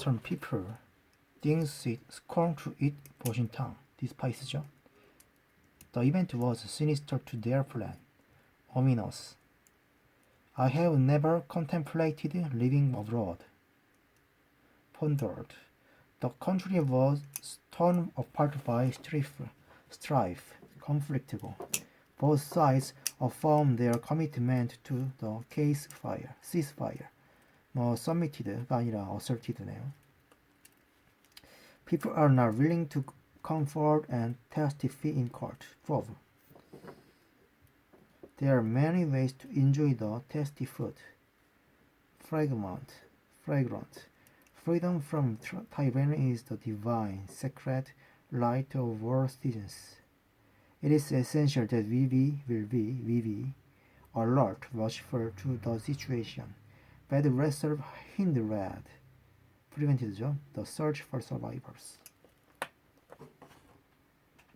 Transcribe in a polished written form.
Western people thinks it scorn to eat 보신탕, despise죠. The event was sinister to their plan, ominous. I have never contemplated living abroad. Pondered. The country was torn apart by strife, conflictable. Both sides affirmed their commitment to the ceasefire. submitted가 아니라 asserted네요. People are not willing to come forward and testify in court. Prove. There are many ways to enjoy the tasty food. Fragrant. Freedom from tyranny is the divine, sacred light of all citizens. It is essential that we be alert, watchful to the situation. Bad wrestle hindered, prevented the search for survivors.